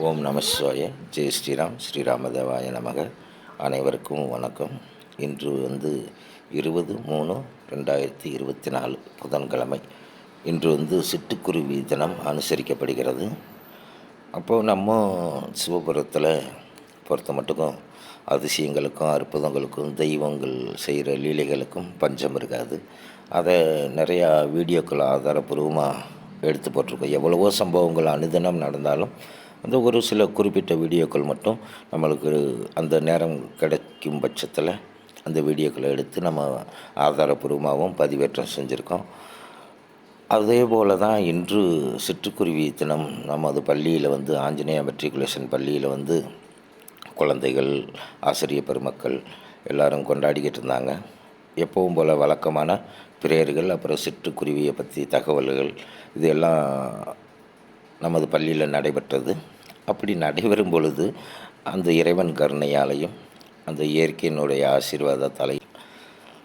ஓம் நம சிவாய. ஜெய் ஸ்ரீராம். ஸ்ரீராமதேவாய நமக. அனைவருக்கும் வணக்கம். இன்று 20/3/2024 புதன்கிழமை. இன்று சிட்டுக்குருவி தினம் அனுசரிக்கப்படுகிறது. அப்போது நம்ம சிவபுரத்தில் பொறுத்த மட்டுக்கும் அதிசயங்களுக்கும் அற்புதங்களுக்கும் தெய்வங்கள் செய்கிற லீலைகளுக்கும் பஞ்சம் இருக்காது. அதை நிறையா வீடியோக்கள் ஆதாரபூர்வமாக எடுத்து போட்டிருக்கோம். எவ்வளவோ சம்பவங்கள் அனுதினம் நடந்தாலும் அந்த ஒரு சில குறிப்பிட்ட வீடியோக்கள் மட்டும் நம்மளுக்கு அந்த நேரம் கிடைக்கும் பட்சத்தில் அந்த வீடியோக்களை எடுத்து நம்ம ஆதாரபூர்வமாகவும் பதிவேற்றம் செஞ்சுருக்கோம். அதே போல் தான் இன்று சிட்டுக்குருவி தினம் நமது பள்ளியில் ஆஞ்சநேய மெட்ரிகுலேஷன் பள்ளியில் குழந்தைகள், ஆசிரியர் பெருமக்கள் எல்லோரும் கொண்டாடிக்கிட்டு இருந்தாங்க. எப்பவும் போல் வழக்கமான பிரேயர்கள், அப்புறம் சிட்டுக்குருவியை பற்றி தகவல்கள் இது எல்லாம் நமது பள்ளியில் நடைபெற்றது. அப்படி நடைபெறும் பொழுது அந்த இறைவன் கருணையாலையும் அந்த இயற்கையினுடைய ஆசீர்வாதத்தாலையும்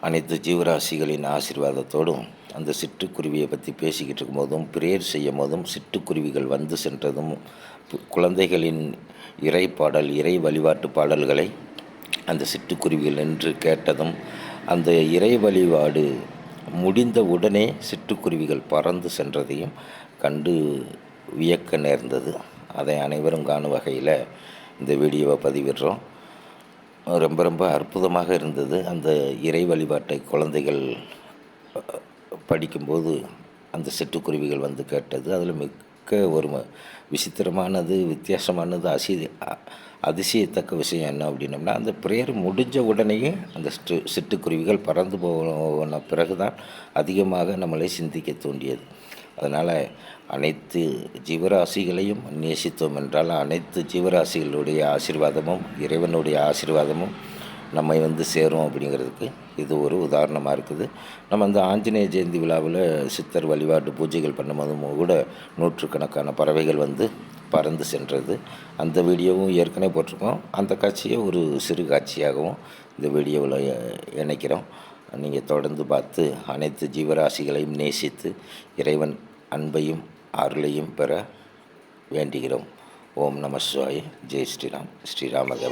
அனைத்து ஜீவராசிகளின் ஆசீர்வாதத்தோடும் அந்த சிட்டுக்குருவியை பற்றி பேசிக்கிட்டு இருக்கும்போதும் பிரேயர் செய்யும் போதும் சிட்டுக்குருவிகள் வந்து சென்றதும் குழந்தைகளின் இறை பாடல், இறை வழிபாட்டு பாடல்களை அந்த சிட்டுக்குருவிகள் நின்று கேட்டதும் அந்த இறை வழிபாடு முடிந்த உடனே சிட்டுக்குருவிகள் பறந்து சென்றதையும் கண்டு வியக்க நேர்ந்தது. அதை அனைவரும் காணும் வகையில் இந்த வீடியோவை பதிவிடுறோம். ரொம்ப ரொம்ப அற்புதமாக இருந்தது. அந்த இறை வழிபாட்டை குழந்தைகள் படிக்கும்போது அந்த சிட்டுக்குருவிகள் கேட்டது. அதில் மிக்க ஒரு விசித்திரமானது, வித்தியாசமானது, அதிசயத்தக்க விஷயம் என்ன அப்படின்னம்னா, அந்த ப்ரேயர் முடிஞ்ச உடனேயே அந்த சிட்டுக்குருவிகள் பறந்து போன பிறகு தான் அதிகமாக நம்மளை சிந்திக்க தூண்டியது. அதனால் அனைத்து ஜீவராசிகளையும் நேசித்தோம் என்றால் அனைத்து ஜீவராசிகளுடைய ஆசீர்வாதமும் இறைவனுடைய ஆசீர்வாதமும் நம்மை சேரும் அப்படிங்கிறதுக்கு இது ஒரு உதாரணமாக இருக்குது. நம்ம அந்த ஆஞ்சநேய ஜெயந்தி விழாவில் சித்தர் வழிபாட்டு பூஜைகள் பண்ணும்போதும் கூட நூற்றுக்கணக்கான பறவைகள் பறந்து சென்றது. அந்த வீடியோவும் ஏற்கனவே போட்டிருக்கோம். அந்த காட்சியை ஒரு சிறு காட்சியாகவும் இந்த வீடியோவில் இணைக்கிறோம். நீங்கள் தொடர்ந்து பார்த்து அனைத்து ஜீவராசிகளையும் நேசித்து இறைவன் அன்பையும் அருளையும் பெற வேண்டுகிறோம். ஓம் நம சிவாய. ஜெய் ஸ்ரீராம். ஸ்ரீராமதேவ.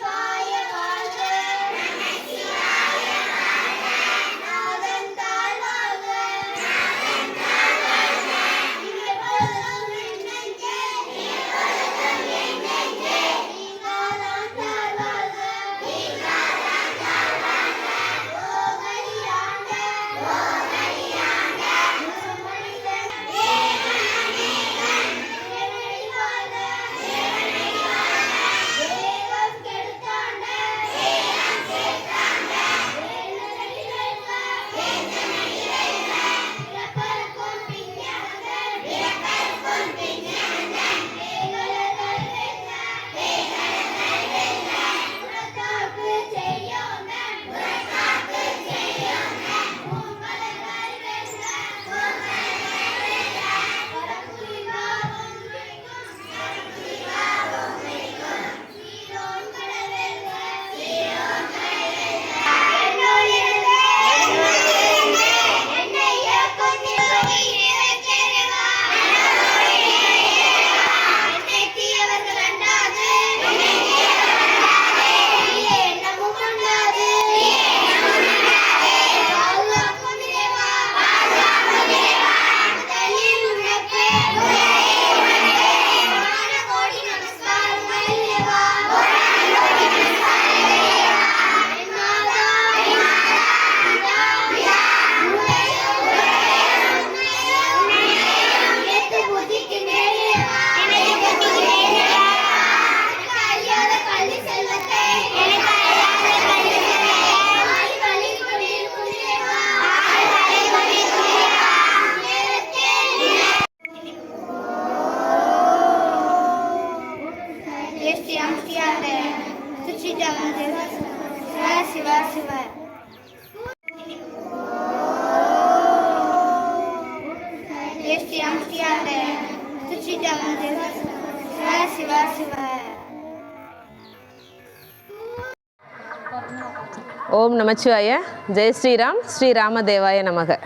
ஓம் நமச்சிவாய. ஜெய் ஸ்ரீராம். ஸ்ரீராமதேவாய நமக.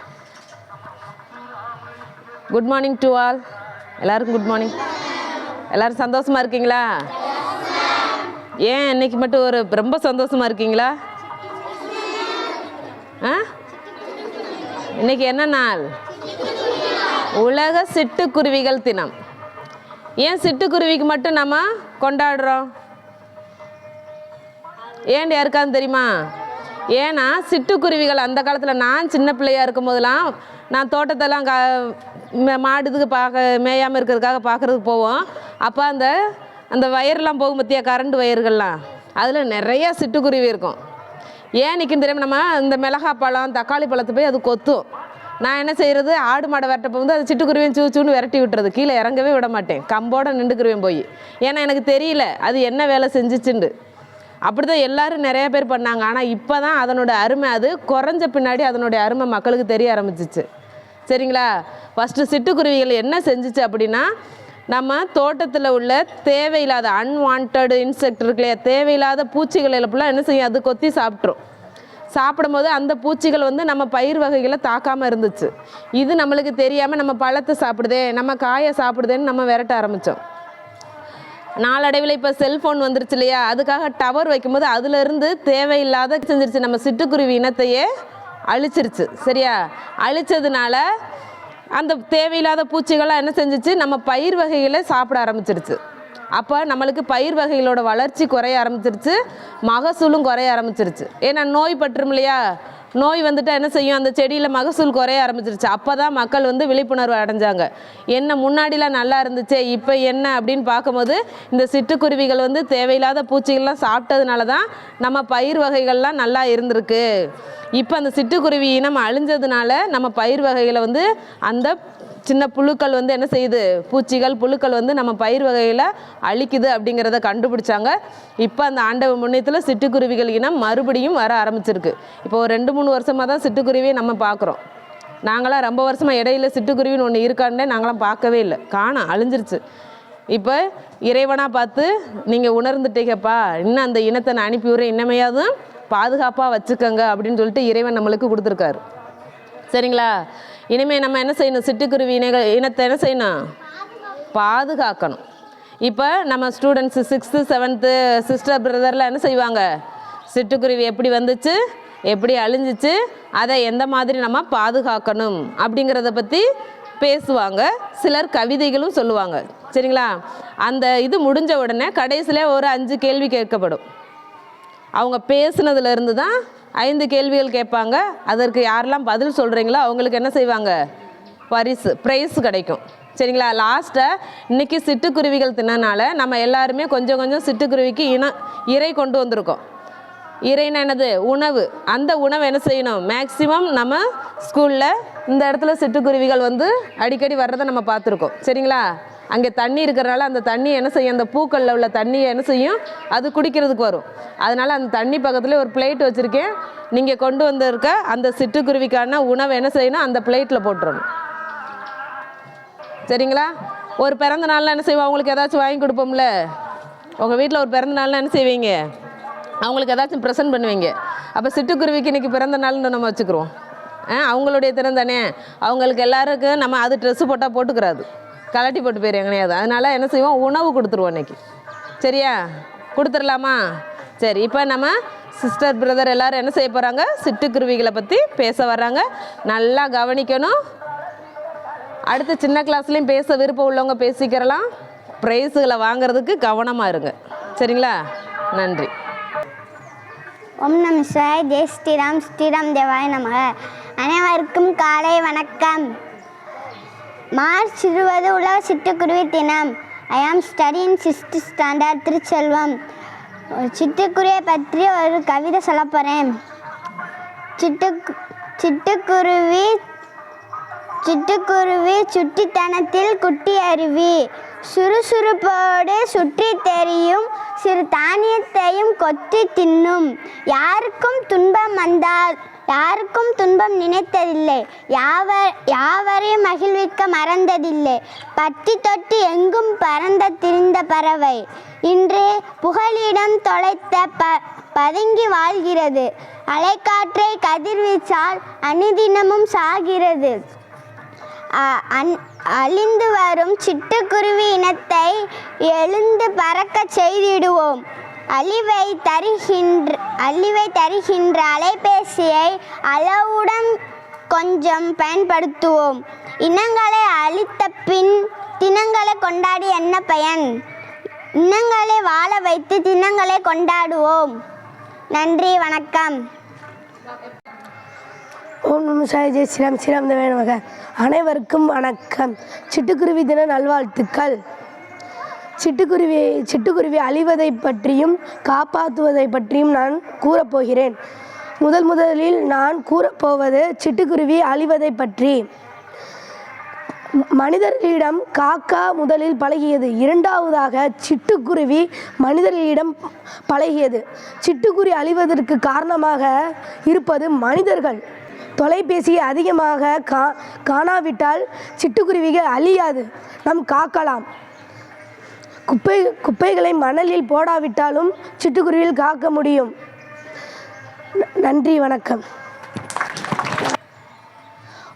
Good morning to all. எல்லாருக்கும் குட் மார்னிங். எல்லோரும் சந்தோஷமாக இருக்கீங்களா? ஏன் இன்னைக்கு மட்டும் ரொம்ப சந்தோஷமாக இருக்கீங்களா? இன்னைக்கு என்ன நாள்? உலக சிட்டுக்குருவிகள் தினம். ஏன் சிட்டுக்குருவிக்கு மட்டும் நம்ம கொண்டாடுறோம்? ஏன் யாருக்கான்னு தெரியுமா? ஏன்னா சிட்டுக்குருவிகள் அந்த காலத்தில் நான் சின்ன பிள்ளையாக இருக்கும் போதெல்லாம் நான் தோட்டத்தெல்லாம் மாடுதுக்கு மேயாமல் இருக்கிறதுக்காக பார்க்குறதுக்கு போவோம். அப்போ அந்த வயர்லாம் போகும் பற்றியா, கரண்ட் வயர்கள்லாம், அதில் நிறையா சிட்டுக்குருவி இருக்கும். ஏன் நிற்கும் தெரியாமல் நம்ம இந்த மிளகாய் பழம் தக்காளி பழத்தை போய் அது கொத்தும். நான் என்ன செய்கிறது, ஆடு மாடை விரட்டப்போ வந்து அது சிட்டுக்குருவியும் சூச்சுன்னு விரட்டி விட்டுறது, கீழே இறங்கவே விட மாட்டேன், கம்போட நின்றுக்குருவேன் போய். ஏன்னா எனக்கு தெரியல அது என்ன வேலை செஞ்சிச்சுண்டு. அப்படி தான் எல்லோரும் நிறைய பேர் பண்ணாங்க. ஆனால் இப்போ தான் அதனோட அருமை, அது குறைஞ்ச பின்னாடி அதனுடைய அருமை மக்களுக்கு தெரிய ஆரம்பிச்சிச்சு. சரிங்களா? ஃபஸ்ட்டு சிட்டுக்குருவிகள் என்ன செஞ்சிச்சு அப்படின்னா, நம்ம தோட்டத்தில் உள்ள தேவையில்லாத அன்வான்ட் இன்செக்ட் இருக்கு இல்லையா, தேவையில்லாத பூச்சிகள் எல்லாம் என்ன செய்யும், அது கொத்தி சாப்பிட்ரும். சாப்பிடும்போது அந்த பூச்சிகள் வந்து நம்ம பயிர் வகைகளை தாக்காமல் இருந்துச்சு. இது நம்மளுக்கு தெரியாமல் நம்ம பழத்தை சாப்பிடுதே, நம்ம காயை சாப்பிடுதேன்னு நம்ம விரட்ட ஆரம்பித்தோம். நாளடைவில் இப்போ செல்ஃபோன் வந்துருச்சு இல்லையா, அதுக்காக டவர் வைக்கும்போது அதுலேருந்து தேவையில்லாத செஞ்சிருச்சு, நம்ம சிட்டுக்குருவி இனத்தையே அழிச்சிருச்சு. சரியா? அழிச்சதுனால அந்த தேவையில்லாத பூச்சிகள்லாம் என்ன செஞ்சிச்சு, நம்ம பயிர் வகைகளை சாப்பிட ஆரம்பிச்சிருச்சு. அப்போ நம்மளுக்கு பயிர் வகைகளோட வளர்ச்சி குறைய ஆரம்பிச்சிருச்சு, மகசூலும் குறைய ஆரம்பிச்சிருச்சு. ஏன்னா நோய் பற்றும் இல்லையா, நோய் வந்துட்டு என்ன செய்யும், அந்த செடியில் மகசூல் குறைய ஆரம்பிச்சிருச்சு. அப்போ தான் மக்கள் வந்து விழிப்புணர்வு அடைஞ்சாங்க. என்ன முன்னாடிலாம் நல்லா இருந்துச்சே, இப்போ என்ன அப்படின்னு பார்க்கும்போது இந்த சிட்டுக்குருவிகள் வந்து தேவையில்லாத பூச்சிகள்லாம் சாப்பிட்டதுனால தான் நம்ம பயிர் வகைகள்லாம் நல்லா இருந்திருக்கு. இப்போ அந்த சிட்டுக்குருவி இனம் அழிஞ்சதுனால நம்ம பயிர் வகைகளை வந்து அந்த சின்ன புழுக்கள் வந்து என்ன செய்யுது, பூச்சிகள் புழுக்கள் வந்து நம்ம பயிர் வகைகளை அழிக்குது அப்படிங்கிறத கண்டுபிடிச்சாங்க. இப்போ அந்த ஆண்டவ முன்னயத்தில் சிட்டுக்குருவிகள் இனம் மறுபடியும் வர ஆரம்பிச்சிருக்கு. இப்போ ஒரு 2-3 வருஷமாக தான் சிட்டுக்குருவியை நம்ம பார்க்குறோம். நாங்களாம் ரொம்ப வருஷமாக இடையில சிட்டுக்குருவின்னு ஒன்று இருக்கான்னே நாங்களாம் பார்க்கவே இல்லை, காணோம், அழிஞ்சிருச்சு. இப்போ இறைவனாக பார்த்து நீங்கள் உணர்ந்துட்டீங்கப்பா, இன்னும் அந்த இனத்தை நான் அனுப்பி விடுறேன், இன்னமையாவது பாதுகாப்பாக வச்சுக்கோங்க அப்படின்னு சொல்லிட்டு இறைவன் நம்மளுக்கு கொடுத்துருக்காரு. சரிங்களா? இனிமேல் நம்ம என்ன செய்யணும், சிட்டுக்குருவி இனத்தை என்ன செய்யணும், பாதுகாக்கணும். இப்போ நம்ம ஸ்டூடெண்ட்ஸு 6th 7th சிஸ்டர் பிரதரில் என்ன செய்வாங்க, சிட்டுக்குருவி எப்படி வந்துச்சு, எப்படி அழிஞ்சிச்சு, அதை எந்த மாதிரி நம்ம பாதுகாக்கணும் அப்படிங்கிறத பற்றி பேசுவாங்க. சிலர் கவிதைகளும் சொல்லுவாங்க. சரிங்களா? அந்த இது முடிஞ்ச உடனே கடைசியில் ஒரு 5 கேள்வி கேட்கப்படும். அவங்க பேசுனதுலேருந்து தான் 5 கேள்விகள் கேட்பாங்க. அதற்கு யாரெல்லாம் பதில் சொல்கிறீங்களோ அவங்களுக்கு என்ன செய்வாங்க, ப்ரைஸ் கிடைக்கும். சரிங்களா? லாஸ்ட்டாக இன்றைக்கி சிட்டுக்குருவிகள் தினனால நம்ம எல்லாருமே கொஞ்சம் கொஞ்சம் சிட்டுக்குருவிக்கு இறை கொண்டு வந்திருக்கோம். இறைனா என்னது, உணவு. அந்த உணவை என்ன செய்யணும், மேக்சிமம் நம்ம ஸ்கூலில் இந்த இடத்துல சிட்டுக்குருவிகள் வந்து அடிக்கடி வர்றதை நம்ம பார்த்துருக்கோம். சரிங்களா? அங்கே தண்ணி இருக்கிறனால அந்த தண்ணி என்ன செய்யும், அந்த பூக்களில் உள்ள தண்ணியை என்ன செய்யும், அது குடிக்கிறதுக்கு வரும். அதனால் அந்த தண்ணி பக்கத்தில் ஒரு பிளேட் வச்சுருக்கேன். நீங்கள் கொண்டு வந்திருக்க அந்த சிட்டுக்குருவிக்கான உணவை என்ன செய்யணும், அந்த பிளேட்டில் போட்டுறணும். சரிங்களா? ஒரு பிறந்த நாளில் என்ன செய்வோம், அவங்களுக்கு ஏதாச்சும் வாங்கி கொடுப்போம்ல. உங்கள் வீட்டில் ஒரு பிறந்த நாள்னா என்ன செய்வீங்க, அவங்களுக்கு ஏதாச்சும் ப்ரெசென்ட் பண்ணுவீங்க. அப்போ சிட்டுக்குருவிக்கு இன்றைக்கி பிறந்த நாள்னு நம்ம வச்சுக்கிறோம். அவங்களுடைய தினம் தானே, அவங்களுக்கு எல்லாருக்கும் நம்ம அது ட்ரெஸ்ஸு போட்டால் போட்டுக்கிறாது, கலட்டி போட்டு போயிரு எங்கனையாது. அதனால் என்ன செய்வோம், உணவு கொடுத்துருவோம் இன்றைக்கி. சரியா? கொடுத்துடலாமா? சரி, இப்போ நம்ம சிஸ்டர் பிரதர் எல்லோரும் என்ன செய்ய போகிறாங்க, சிட்டுக்குருவிகளை பற்றி பேச வர்றாங்க. நல்லா கவனிக்கணும். அடுத்து சின்ன கிளாஸ்லேயும் பேச விருப்பம் உள்ளவங்க பேசிக்கிறலாம். ப்ரைஸுகளை வாங்கிறதுக்கு கவனமாக இருங்க. சரிங்களா? நன்றி. ஓம் நம சிவாய. ஜெய் ஸ்ரீராம். ஸ்ரீராம் தேவாய நமக. அனைவருக்கும் காலை வணக்கம். மார்ச் 20 உலக சிட்டுக்குருவி தினம். ஐ ஆம் ஸ்டடிங் 6th ஸ்டாண்டர்ட் திருச்செல்வம். சிட்டுக்குருவியை பற்றி ஒரு கவிதை சொல்ல போகிறேன். சிட்டுக்குருவி சுட்டித்தனத்தில் குட்டி அருவி, சுறுசுறுப்போடு சுற்றி தெரியும், சிறு தானியத்தையும் கொத்தி தின்னும். யாருக்கும் துன்பம் வந்தால் யாருக்கும் துன்பம் நினைத்ததில்லை, யாவரையும் மகிழ்விக்க மறந்ததில்லை. பட்டி தொட்டி எங்கும் பறந்த திரிந்த பறவை இன்று புகலிடம் தொலைத்த பதுங்கி வாழ்கிறது. அலைக்காற்றை கதிர்வீச்சால் அணிதினமும் சாகிறது. அழிந்து வரும் சிட்டுக்குருவி இனத்தை எழுந்து பறக்க செய்திடுவோம். அழிவை தருகின்ற அலைபேசியை அளவுடன் கொஞ்சம் பயன்படுத்துவோம். இனங்களை அழித்த பின் தினங்களை கொண்டாடி என்ன பயன்? இனங்களை வாழ வைத்து தினங்களை கொண்டாடுவோம். நன்றி, வணக்கம். ஓம் நம சிவாய. ஜெய் ஸ்ரீராம். ஸ்ரீராம் தேவாய நமக. அனைவருக்கும் வணக்கம். சிட்டுக்குருவி தின நல்வாழ்த்துக்கள். சிட்டுக்குருவி அழிவதை பற்றியும் காப்பாற்றுவதை பற்றியும் நான் கூறப்போகிறேன். முதலில் நான் கூறப்போவது சிட்டுக்குருவி அழிவதை பற்றி. மனிதர்களிடம் காக்கா முதலில் பழகியது. இரண்டாவதாக சிட்டுக்குருவி மனிதர்களிடம் பழகியது. சிட்டுக்குருவி அழிவதற்கு காரணமாக இருப்பது மனிதர்கள். தொலைபேசியை அதிகமாக காணாவிட்டால் சிட்டுக்குருவிகள் அழியாது, நாம் காக்கலாம். குப்பைகளை மணலில் போடாவிட்டாலும் சிட்டுக்குருவியில் காக்க முடியும். நன்றி, வணக்கம்.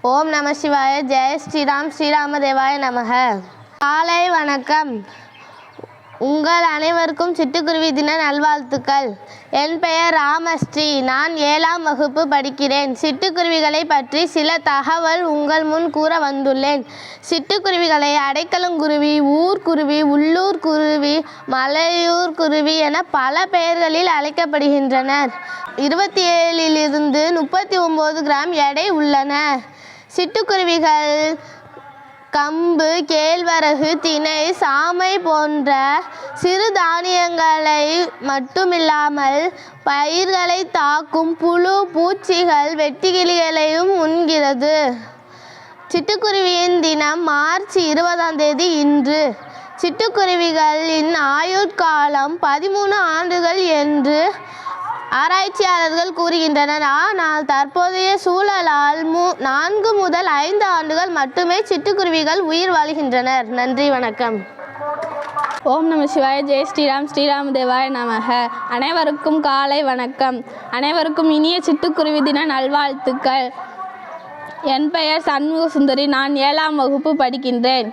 ஓம் நம சிவாய. ஜெய ஸ்ரீராம். ஸ்ரீராமதேவாய நமக. காலை வணக்கம். உங்கள் அனைவருக்கும் சிட்டுக்குருவி தின நல்வாழ்த்துக்கள். என் பெயர் ராமஸ்ரீ. நான் 7ஆம் வகுப்பு படிக்கிறேன். சிட்டுக்குருவிகளை பற்றி சில தகவல் உங்கள் முன் கூற வந்துள்ளேன். சிட்டுக்குருவிகளை அடைக்கலங்குருவி, ஊர்க்குருவி, உள்ளூர் குருவி, மலையூர் குருவி என பல பெயர்களில் அழைக்கப்படுகின்றனர். 27 to 39 கிராம் எடை உள்ளன. சிட்டுக்குருவிகள் கம்பு, கேழ்வரகு, திணை, சாமை போன்ற சிறு தானியங்களை மட்டுமில்லாமல் பயிர்களை தாக்கும் புழு, பூச்சிகள், வெட்டுக்கிளிகளையும் உண்கிறது. சிட்டுக்குருவியின் தினம் மார்ச் 20ஆம் தேதி இன்று. சிட்டுக்குருவிகளின் ஆயுட்காலம் 13 ஆண்டுகள் என்று ஆராய்ச்சியாளர்கள் கூறுகின்றனர். ஆனால் தற்போதைய சூழலால் 4 முதல் 5 ஆண்டுகள் மட்டுமே சிட்டுக்குருவிகள் உயிர் வாழ்கின்றனர். நன்றி, வணக்கம். ஓம் நம சிவாய. ஜெய் ஸ்ரீராம். ஸ்ரீராமதேவாய நமக. அனைவருக்கும் காலை வணக்கம். அனைவருக்கும் இனிய சிட்டுக்குருவி தின நல்வாழ்த்துக்கள். என் பெயர் சண்முக சுந்தரி. நான் 7ஆம் வகுப்பு படிக்கின்றேன்.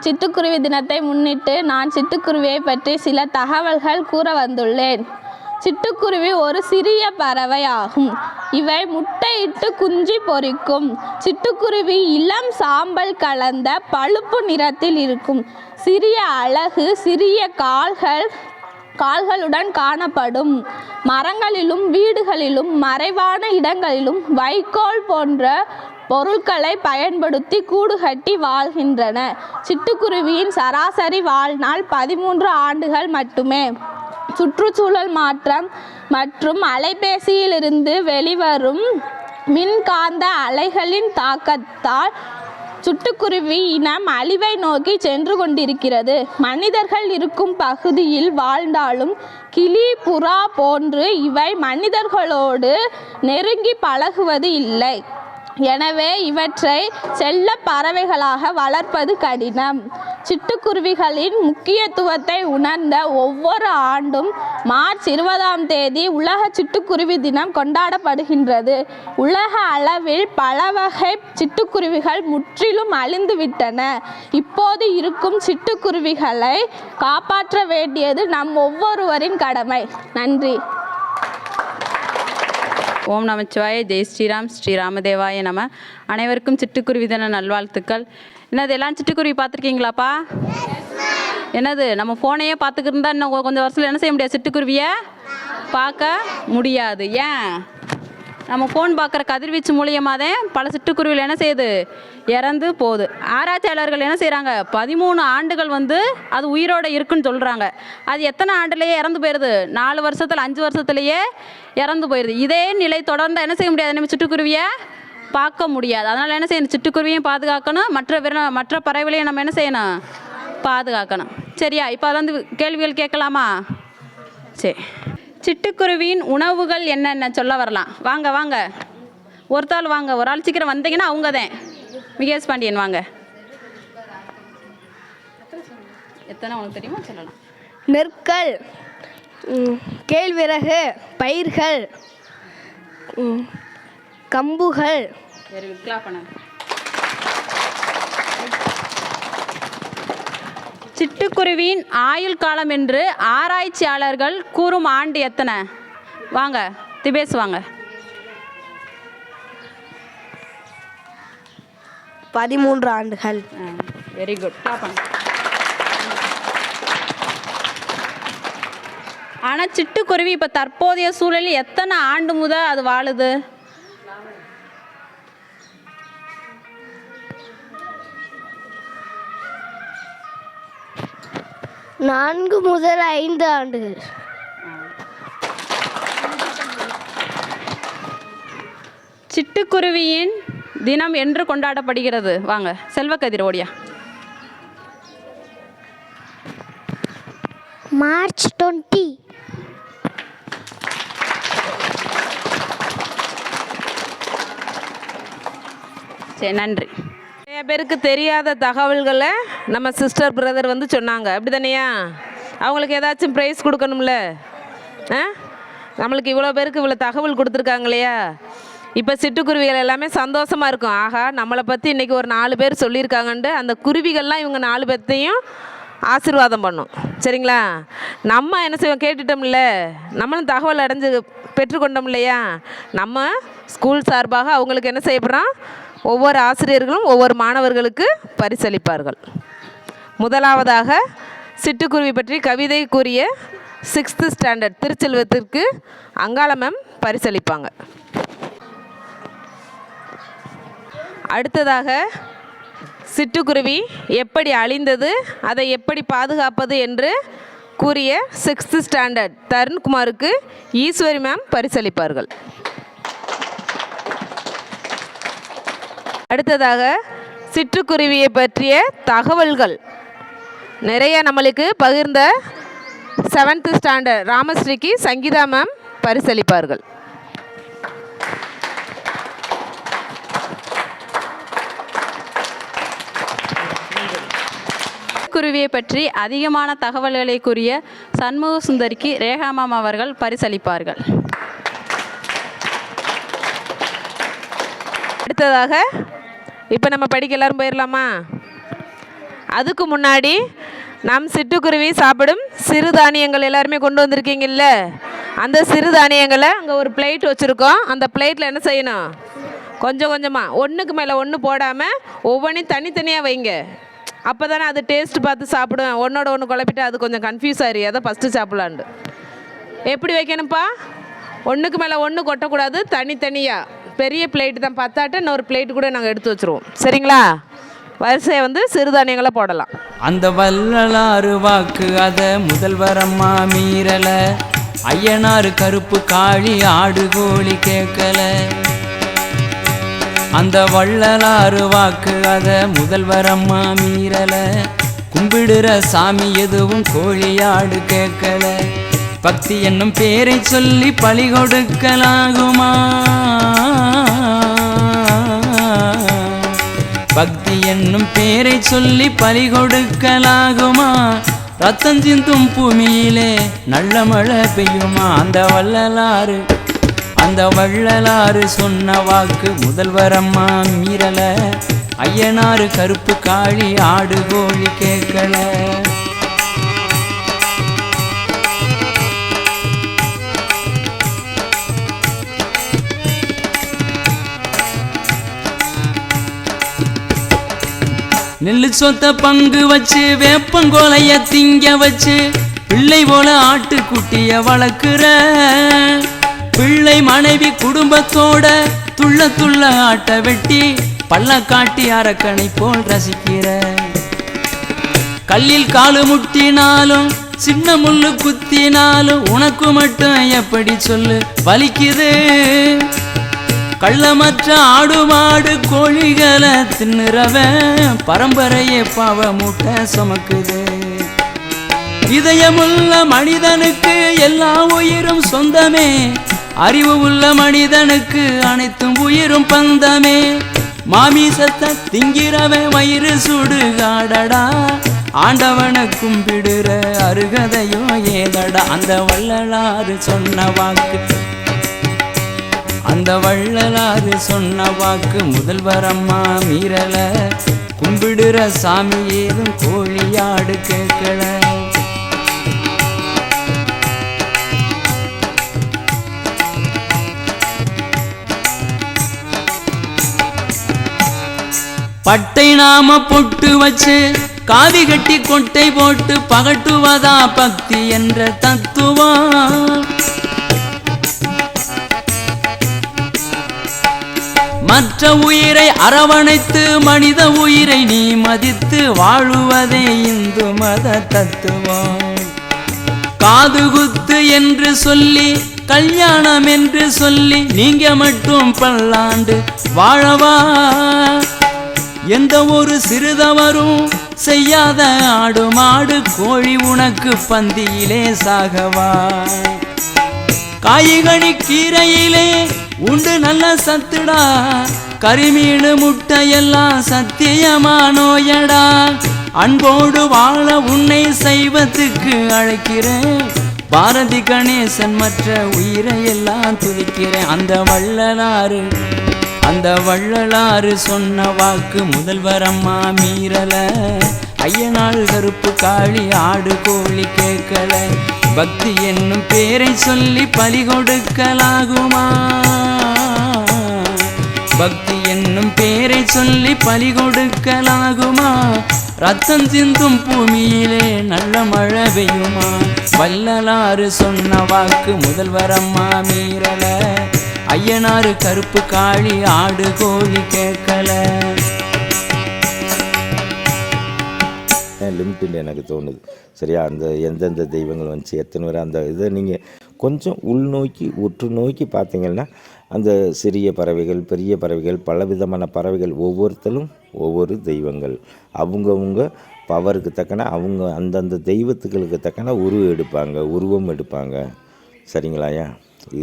சிட்டுக்குருவி தினத்தை முன்னிட்டு நான் சிட்டுக்குருவியை பற்றி சில தகவல்கள் கூற வந்துள்ளேன். சிட்டுக்குருவி ஒரு சிறிய பறவை ஆகும். இவை முட்டையிட்டு குஞ்சு பொரிக்கும். சிட்டுக்குருவி இளம் சாம்பல் கலந்த பழுப்பு நிறத்தில் இருக்கும். சிறிய அலகு, சிறிய கால்களுடன் காணப்படும். மரங்களிலும் வீடுகளிலும் மறைவான இடங்களிலும் வைக்கோல் போன்ற பொருட்களை பயன்படுத்தி கூடு கட்டி வாழ்கின்றன. சிட்டுக்குருவியின் சராசரி வாழ்நாள் 13 ஆண்டுகள் மட்டுமே. சுற்றுச்சூழல் மாற்றம் மற்றும் அலைபேசியிலிருந்து வெளிவரும் மின்காந்த அலைகளின் தாக்கத்தால் சிட்டுக்குருவி இனம் அழிவை நோக்கி சென்று கொண்டிருக்கிறது. மனிதர்கள் இருக்கும் பகுதியில் வாழ்ந்தாலும் கிளி, புறா போன்று இவை மனிதர்களோடு நெருங்கி பழகுவது இல்லை. எனவே இவற்றை செல்ல பறவைகளாக வளர்ப்பது கடினம். சிட்டுக்குருவிகளின் முக்கியத்துவத்தை உணர்ந்த ஒவ்வொரு ஆண்டும் மார்ச் 20ஆம் தேதி உலக சிட்டுக்குருவி தினம் கொண்டாடப்படுகின்றது. உலக அளவில் பல வகை சிட்டுக்குருவிகள் முற்றிலும் அழிந்துவிட்டன. இப்போது இருக்கும் சிட்டுக்குருவிகளை காப்பாற்ற வேண்டியது நம் ஒவ்வொருவரின் கடமை. நன்றி. ஓம் நமச்சிவாய. ஜெய் ஸ்ரீராம். ஸ்ரீராமதேவாய நம. அனைவருக்கும் சிட்டுக்குருவி தின நல்வாழ்த்துக்கள். என்னது, எல்லாம் சிட்டுக்குருவி பார்த்துருக்கீங்களாப்பா? என்னது, நம்ம ஃபோனையே பார்த்துக்கிட்டு இருந்தால் இன்னும் கொஞ்சம் வருஷத்தில் என்ன செய்ய முடியாது? சிட்டுக்குருவியை பார்க்க முடியாது. ஏன்? நம்ம ஃபோன் பார்க்குற கதிர்வீச்சு மூலியமாக தான் பல சிட்டுக்குருவிகள் என்ன செய்யுது? இறந்து போகுது. ஆராய்ச்சியாளர்கள் என்ன செய்கிறாங்க? 13 ஆண்டுகள் அது உயிரோடு இருக்குன்னு சொல்கிறாங்க. அது எத்தனை ஆண்டுலேயே இறந்து போயிடுது? 4 வருஷத்தில் 5 வருஷத்துலேயே இறந்து போயிடுது. இதே நிலை தொடர்ந்தால் என்ன செய்ய முடியாது? நம்ம சிட்டுக்குருவியை பார்க்க முடியாது. அதனால் என்ன செய்யணும்? சிட்டுக்குருவியும் பாதுகாக்கணும், மற்ற பறவைகளையும் நம்ம என்ன செய்யணும்? பாதுகாக்கணும். சரியா? இப்போ அதான் கேள்விகள் கேட்கலாமா? சரி. சிட்டுக்குருவியின் உணவுகள் என்னென்ன சொல்ல வரலாம். வாங்க வாங்க, ஒருத்தாள் வாங்க, ஒரு ஆள் சீக்கிரம் வந்தீங்கன்னா அவங்க தான். மிகேஷ் பாண்டியன் வாங்க. எத்தனை உனக்கு தெரியுமா சொல்லலாம். நெற்கள், கேழ்விறகு, பயிர்கள், கம்புகள். Very good. கிளாப் பண்ணுங்க. சிட்டுக்குருவியின் ஆயுள் காலம் என்று ஆராய்ச்சியாளர்கள் கூறும் ஆண்டு எத்தனை? வாங்க திபேஸ் வாங்க. 13 ஆண்டுகள். Very good. ஆனால் சிட்டுக்குருவி இப்போ தற்போதைய சூழலில் எத்தனை ஆண்டு முதல் அது வாழுது? 4 முதல் 5 ஆண்டுகள். சிட்டுக்குருவியின் தினம் என்று கொண்டாடப்படுகிறது? வாங்க செல்வக்கதிர் ஓடியா. மார்ச் 20. சரி, நன்றி. நிறைய பேருக்கு தெரியாத தகவல்களை நம்ம சிஸ்டர் பிரதர் வந்து சொன்னாங்க, அப்படி தானேயா? அவங்களுக்கு ஏதாச்சும் ப்ரைஸ் கொடுக்கணும்ல? நம்மளுக்கு இவ்வளோ பேருக்கு இவ்வளோ தகவல் கொடுத்துருக்காங்க இல்லையா? இப்போ சிட்டுக்குருவிகள் எல்லாமே சந்தோஷமாக இருக்கும். ஆகா, நம்மளை பற்றி இன்றைக்கி ஒரு 4 பேர் சொல்லியிருக்காங்கன்ட்டு அந்த குருவிகள்லாம் இவங்க 4 பேர்த்தையும் ஆசீர்வாதம் பண்ணும். சரிங்களா? நம்ம என்ன செய்வோம், கேட்டுட்டோம்ல, நம்மளும் தகவல் அடைஞ்சு பெற்றுக்கொண்டோம் இல்லையா? நம்ம ஸ்கூல் சார்பாக அவங்களுக்கு என்ன செய்யப்படுறோம், ஒவ்வொரு ஆசிரியர்களும் ஒவ்வொரு மாணவர்களுக்கு பரிசளிப்பார்கள். முதலாவதாக சிட்டுக்குருவி பற்றி கவிதை கூறிய 6th ஸ்டாண்டர்ட் திருச்செல்வத்திற்கு அங்காள மேம் பரிசளிப்பாங்க. அடுத்ததாக சிட்டுக்குருவி எப்படி அழிந்தது, அதை எப்படி பாதுகாப்பது என்று கூறிய 6th ஸ்டாண்டர்ட் தருண்குமாருக்கு ஈஸ்வரி மேம் பரிசளிப்பார்கள். அடுத்ததாக சிட்டுக்குருவியை பற்றிய தகவல்கள் நிறைய நம்மளுக்கு பகிர்ந்த 7th ஸ்டாண்டர்ட் ராமஸ்ரீக்கு சங்கீதா மேம் பரிசளிப்பார்கள். குருவியை பற்றி அதிகமான தகவல்களை கூறிய சண்முக சுந்தரிக்கு ரேகா மேம் அவர்கள் பரிசளிப்பார்கள். அடுத்ததாக இப்போ நம்ம படிக்க எல்லாரும் போயிடலாமா? அதுக்கு முன்னாடி நம் சிட்டுக்குருவி சாப்பிடும் சிறுதானியங்கள் எல்லாருமே கொண்டு வந்திருக்கீங்கல்ல, அந்த சிறுதானியங்களை அங்கே ஒரு பிளேட் வச்சுருக்கோம். அந்த பிளேட்டில் என்ன செய்யணும், கொஞ்சம் கொஞ்சமாக ஒன்றுக்கு மேலே ஒன்று போடாமல் ஒவ்வொன்றையும் தனித்தனியாக வைங்க. அப்போ தானே அது டேஸ்ட் பார்த்து சாப்பிடுவேன். ஒன்றோட ஒன்று குழப்பிட்டு அது கொஞ்சம் கன்ஃபியூஸ் ஆயிரு, எதை ஃபஸ்ட்டு சாப்பிட்லான்ட்டு. எப்படி வைக்கணும்ப்பா, ஒன்றுக்கு மேலே ஒன்று கொட்டக்கூடாது, தனித்தனியாக. பெரிய பிளேட்டு தான் பத்தாட்ட, இன்னொரு பிளேட்டு கூட நாங்கள் எடுத்து வச்சுருவோம். சரிங்களா? வரிசையை வந்து சிறுதானியங்களை போடலாம். அந்த வள்ளலாறு வாக்கு அத முதல்வரம்மா மீறல, ஐயனாறு கருப்பு காளி ஆடு கோழி கேட்கல. அந்த வள்ளலாறு வாக்கு அத முதல்வரம்மா மீறல, கும்பிடுற சாமி எதுவும் கோழியாடு கேட்கல. பக்தி என்னும் பேரை சொல்லி பலி கொடுக்கலாகுமா, பக்தி என்னும் பேரை சொல்லி பலி கொடுக்கலாகுமா, ரத்தம் சிந்தும் பூமியிலே நல்ல மழை பெய்யுமா. அந்த வள்ளலாறு சொன்ன வாக்கு முதல்வரம்மா மீறல, ஐயனாறு கருப்பு காளி ஆடு கோழி கேட்கல. நெல்லு சொத்த பங்கு வச்சு வேப்பங்கோலைய திங்க வச்சு பிள்ளை போல ஆட்டுக்குட்டிய வளர்க்குற, பிள்ளை மனைவி குடும்பத்தோட துள்ள துள்ள ஆட்ட வெட்டி பள்ள காட்டி அரக்கனை போல் ரசிக்கிற. கல்லில் காலு முட்டினாலும் சின்ன முள்ளு குத்தினாலும் உனக்கு மட்டும் எப்படி சொல்லு வலிக்குது. கள்ளமற்ற ஆடு மாடு கோழிகளை தின்னுறவன் பரம்பரையே பாவ மூட்டை சுமக்குது. இதயமுள்ள மனிதனுக்கு எல்லா உயிரும் சொந்தமே, அறிவு உள்ள மனிதனுக்கு அனைத்தும் உயிரும் பந்தமே. மாமிசத்தை திங்கிறவன் வயிறு சுடுகாடடா, ஆண்டவனை கும்பிடுற அருகதையோ ஏதடா. அந்த வள்ளலாறு சொன்ன வாக்கு, அந்த வள்ளலாறு சொன்ன வாக்கு முதல்வரம்மா மீறல, கும்பிடுற சாமி ஏதும் கோழியாடு கேட்கல. பட்டை நாம பொட்டு வச்சு காவி கட்டி கொட்டை போட்டு பகட்டுவதா பக்தி என்ற தத்துவம். மற்ற உயிரை அரவணைத்து மனித உயிரை நீ மதித்து வாழுவதே இந்து மத தத்துவம். காதுகுத்து என்று சொல்லி கல்யாணம் என்று சொல்லி நீங்க மட்டும் பல்லாண்டு வாழவா. எந்த ஒரு சிறுதவரும் செய்யாத ஆடு மாடு கோழி உனக்கு பந்தியிலே சாகவா. காய்கனி கீரையிலே உண்டு நல்ல சத்துடா, கரிமீனு முட்டையெல்லாம் சத்தியமானோயடா. அன்போடு வாழ உன்னை சைவத்துக்கு அழைக்கிறேன், பாரதி கணேசன் மற்ற உயிரை எல்லாம் துதிக்கிறேன். அந்த வள்ளலாறு சொன்ன வாக்கு முதல்வர் அம்மா மீறல. ஐயனாள் கருப்பு காளி ஆடு கோழி கேட்கல. பக்தி என்னும் பேரை சொல்லி பலி கொடுக்கலாகுமா. பக்தி என்னும் பேரை சொல்லி பலி கொடுக்கலாகுமா. ரத்தம் சிந்தும் பூமியிலே நல்ல மழை பெய்யுமா. வள்ளலாறு சொன்ன வாக்கு முதல்வர் அம்மா மீறல. ஐயனாறு கருப்பு காளி ஆடு கோழி கேட்கல. லிமிட்டுன்னு எனக்கு தோணுது. சரியா, அந்த எந்தெந்த தெய்வங்கள் வந்துச்சு எத்தனை பேர், அந்த இதை நீங்கள் கொஞ்சம் உள்நோக்கி உற்று நோக்கி பார்த்தீங்கன்னா அந்த சிறிய பறவைகள் பெரிய பறவைகள் பலவிதமான பறவைகள் ஒவ்வொருத்தரும் ஒவ்வொரு தெய்வங்கள். அவங்கவுங்க பவருக்கு தக்கன அவங்க அந்தந்த தெய்வத்துக்களுக்கு தக்கன உருவம் எடுப்பாங்க. சரிங்களாயா,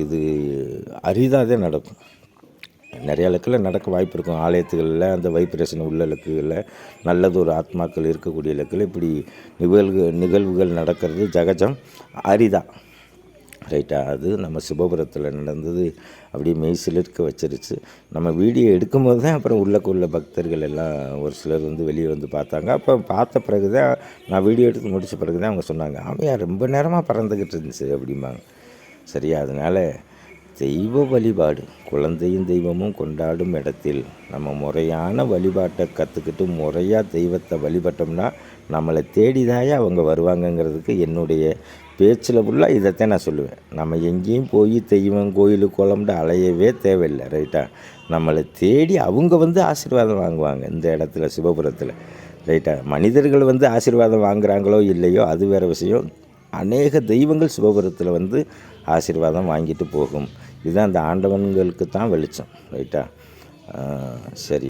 இது அரிதாதே நடக்கும். நிறைய இலக்கில் நடக்க வாய்ப்பு இருக்கும். ஆலயத்துகளில் அந்த வைப்ரேஷன் உள்ள இலக்குகளில் நல்லதொரு ஆத்மாக்கள் இருக்கக்கூடிய இலக்கில் இப்படி நிகழ்வுகள் நடக்கிறது ஜகஜம் அரிதா. ரைட்டா, அது நம்ம சிவபுரத்தில் நடந்தது. அப்படியே மெய்சிலிருக்க வச்சிருச்சு. நம்ம வீடியோ எடுக்கும்போது தான் அப்புறம் உள்ளக்குள்ள பக்தர்கள் எல்லாம் ஒரு சிலர் வெளியே பார்த்தாங்க. அப்போ பார்த்த பிறகு தான் நான் வீடியோ எடுத்து முடித்த பிறகு தான் அவங்க சொன்னாங்க, ஆமையா ரொம்ப நேரமாக பறந்துக்கிட்டு இருந்துச்சு அப்படிம்பாங்க. சரியா, அதனால் தெய்வ வழிபாடு குழந்தையும் தெய்வமும் கொண்டாடும் இடத்தில் நம்ம முறையான வழிபாட்டை கற்றுக்கிட்டு முறையாக தெய்வத்தை வழிபட்டோம்னா நம்மளை தேடிதாயே அவங்க வருவாங்கங்கிறதுக்கு என்னுடைய பேச்சில் ஃபுல்லாக இதைத்தான் நான் சொல்லுவேன். நம்ம எங்கேயும் போய் தெய்வம் கோயில் குளம்னு அலையவே தேவையில்லை. ரைட்டா, நம்மளை தேடி அவங்க ஆசீர்வாதம் வாங்குவாங்க இந்த இடத்துல சிவபுரத்தில். ரைட்டா, மனிதர்கள் ஆசீர்வாதம் வாங்குகிறாங்களோ இல்லையோ அது வேறு விஷயம். அநேக தெய்வங்கள் சிவபுரத்தில் ஆசீர்வாதம் வாங்கிட்டு போகும். இதுதான் அந்த ஆண்டவன்களுக்கு தான் வெளிச்சம். ரைட்டா, சரி.